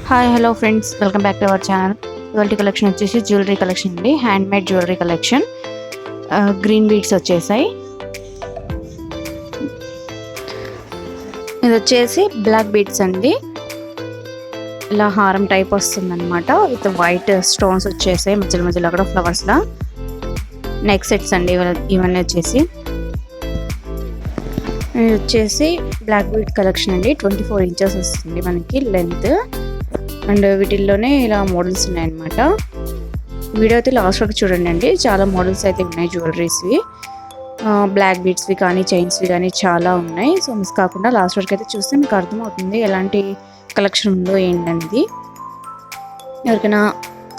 Hi hello friends, welcome back to our channel. ఇవాళ collection వచ్చేసి jewellery collection అండి. Hand made jewellery collection. Green beads వచ్చేసాయి. ఇది వచ్చేసి బ్లాక్ బీడ్స్ అండి. ఇలా హారం టైప్ వస్తుంది అనమాట. విత్ వైట్ స్టోన్స్ వచ్చేసాయి మధ్యలో మధ్యలో అక్కడ ఫ్లవర్స్ లా. నెక్ సెట్స్ అండి ఇవన్నీ వచ్చేసి. ఇది వచ్చేసి బ్లాక్ బీడ్ కలెక్షన్ అండి. 24 ఇంచెస్ వస్తుంది మనకి లెంత్. అండ్ వీటిల్లోనే ఇలా మోడల్స్ ఉన్నాయన్నమాట. వీడియో అయితే లాస్ట్ వరకు చూడండి అండి. చాలా మోడల్స్ అయితే ఉన్నాయి జ్యువెలరీస్వి. బ్లాక్ బీడ్స్వి కానీ చైన్స్వి కానీ చాలా ఉన్నాయి. సో మిస్ కాకుండా లాస్ట్ వరకు అయితే చూస్తే మీకు అర్థమవుతుంది ఎలాంటి కలెక్షన్ ఉందో ఏంటనేది. ఎవరికైనా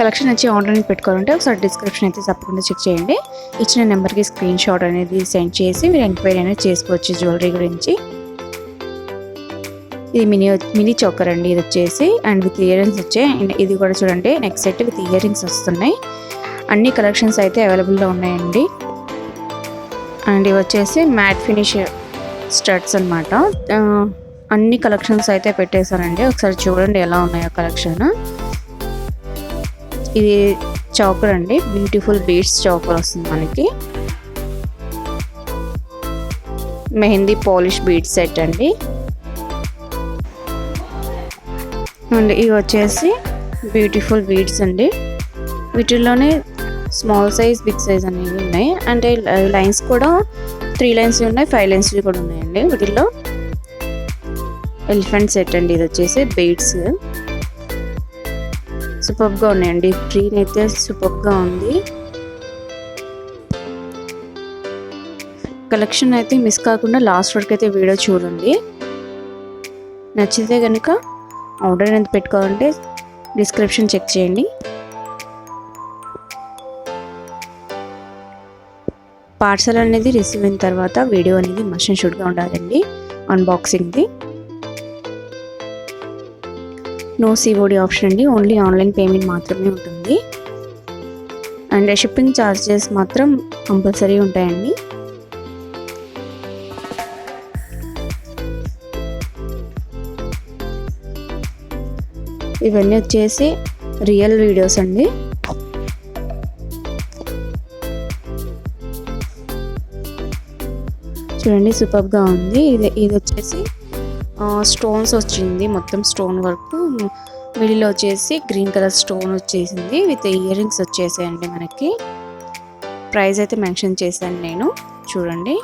కలెక్షన్ వచ్చి ఆన్లైన్ పెట్టుకోవాలంటే ఒకసారి డిస్క్రిప్షన్ అయితే తప్పకుండా చెక్ చేయండి. ఇచ్చిన నెంబర్కి స్క్రీన్ షాట్ అనేది సెండ్ చేసి మీరు ఎంక్వైరీ అనేది చేసుకోవచ్చు జ్యువెలరీ గురించి. ఇది మినీ చోకర్ అండి. ఇది వచ్చేసి అండ్ విత్ ఇయర్ రింగ్స్ వచ్చాయి. అండ్ ఇది కూడా చూడండి neck set with ear rings వస్తున్నాయి. అన్ని కలెక్షన్స్ అయితే అవైలబుల్లో ఉన్నాయండి. అండ్ ఇవి వచ్చేసి మ్యాట్ ఫినిష్ స్టడ్స్ అనమాట. అన్ని కలెక్షన్స్ అయితే పెట్టేశారండి. ఒకసారి చూడండి ఎలా ఉన్నాయో కలెక్షన్. ఇది చౌకర్ అండి. బ్యూటిఫుల్ బీడ్స్ చౌకర్ వస్తుంది మనకి. మెహందీ పాలిష్ బీడ్స్ సెట్ అండి. అండ్ ఇవి వచ్చేసి బ్యూటిఫుల్ బీడ్స్ అండి. వీటిల్లోనే స్మాల్ సైజ్ బిగ్ సైజ్ అనేవి ఉన్నాయి. అంటే లైన్స్ కూడా 3 లైన్స్ ఉన్నాయి, 5 లైన్స్ కూడా ఉన్నాయండి. వీటిల్లో ఎలిఫెంట్ సెట్ అండి. ఇది వచ్చేసి బీడ్స్ సూపర్గా ఉన్నాయండి. గ్రీన్ అయితే సూపర్గా ఉంది. కలెక్షన్ అయితే మిస్ కాకుండా లాస్ట్ వరకు అయితే వీడియో చూడండి. నచ్చితే కనుక ఆర్డర్ అనేది పెట్టుకోవాలంటే డిస్క్రిప్షన్ చెక్ చేయండి. పార్సల్ అనేది రిసీవ్ అయిన తర్వాత వీడియో అనేది మస్ట్ అండ్ షుడ్గా ఉండాలండి. అన్బాక్సింగ్ది నో సిఓడి ఆప్షన్ అండి. ఓన్లీ ఆన్లైన్ పేమెంట్ మాత్రమే ఉంటుంది. అండ్ షిప్పింగ్ ఛార్జెస్ మాత్రం కంపల్సరీ ఉంటాయండి. ఇవన్నీ వచ్చేసి రియల్ వీడియోస్ అండి. చూడండి సూపర్గా ఉంది. ఇది వచ్చేసి స్టోన్స్ వచ్చింది. మొత్తం స్టోన్ వర్క్. మిడిల్లో వచ్చేసి గ్రీన్ కలర్ స్టోన్ వచ్చేసింది. విత్ ఇయర్ రింగ్స్ వచ్చేసాయండి మనకి. ప్రైస్ అయితే మెన్షన్ చేశాను నేను. చూడండి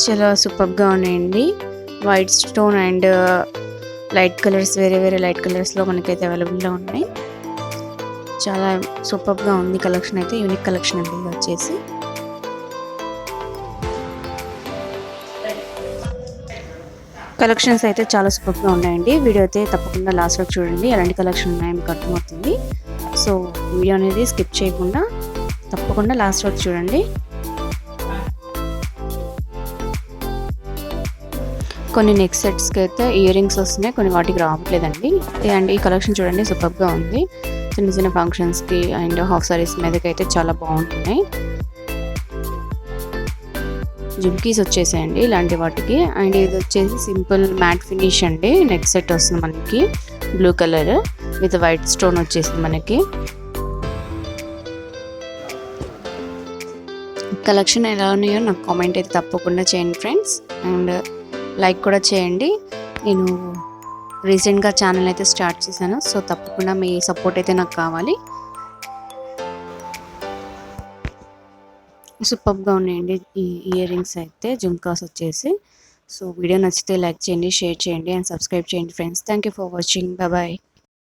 చాలా సూపర్గా ఉన్నాయండి. White stone and light colours, వేరే వేరే లైట్ కలర్స్లో మనకైతే అవైలబుల్లో ఉన్నాయి. చాలా సూపర్గా ఉంది కలెక్షన్ అయితే. యూనిక్ కలెక్షన్ అండి. ఇది వచ్చేసి కలెక్షన్స్ అయితే చాలా సూపర్గా ఉన్నాయండి. వీడియో అయితే తప్పకుండా లాస్ట్ వరకు చూడండి. ఎలాంటి కలెక్షన్ ఉన్నాయో మీకు అర్థమవుతుంది. సో వీడియో అనేది స్కిప్ చేయకుండా తప్పకుండా లాస్ట్ వరకు చూడండి. కొన్ని నెక్ సెట్స్కి అయితే ఇయర్ రింగ్స్ వస్తున్నాయి, కొన్ని వాటికి రావట్లేదండి. అండ్ ఈ కలెక్షన్ చూడండి సూపర్గా ఉంది. చిన్న చిన్న ఫంక్షన్స్కి అండ్ హాఫ్ సారీస్ మీదకి అయితే చాలా బాగుంటున్నాయి. జుమ్కీస్ వచ్చేసాయండి ఇలాంటి వాటికి. అండ్ ఇది వచ్చేసి సింపుల్ మ్యాట్ ఫినిష్ అండి. నెక్ సెట్ వస్తుంది మనకి blue colour with white stone వచ్చేసింది మనకి. కలెక్షన్ ఎలా ఉన్నాయో నాకు కామెంట్ అయితే తప్పకుండా చేయండి ఫ్రెండ్స్. అండ్ లైక్ కూడా చేయండి. నేను రీసెంట్గా ఛానల్ అయితే స్టార్ట్ చేశాను. సో తప్పకుండా మీ సపోర్ట్ అయితే నాకు కావాలి. సూపర్గా ఉన్నాయండి ఈ ఇయర్ రింగ్స్ అయితే, జుమ్కాస్ వచ్చేసి. సో వీడియో నచ్చితే లైక్ చేయండి, షేర్ చేయండి అండ్ సబ్స్క్రైబ్ చేయండి friends. Thank you for watching. Bye.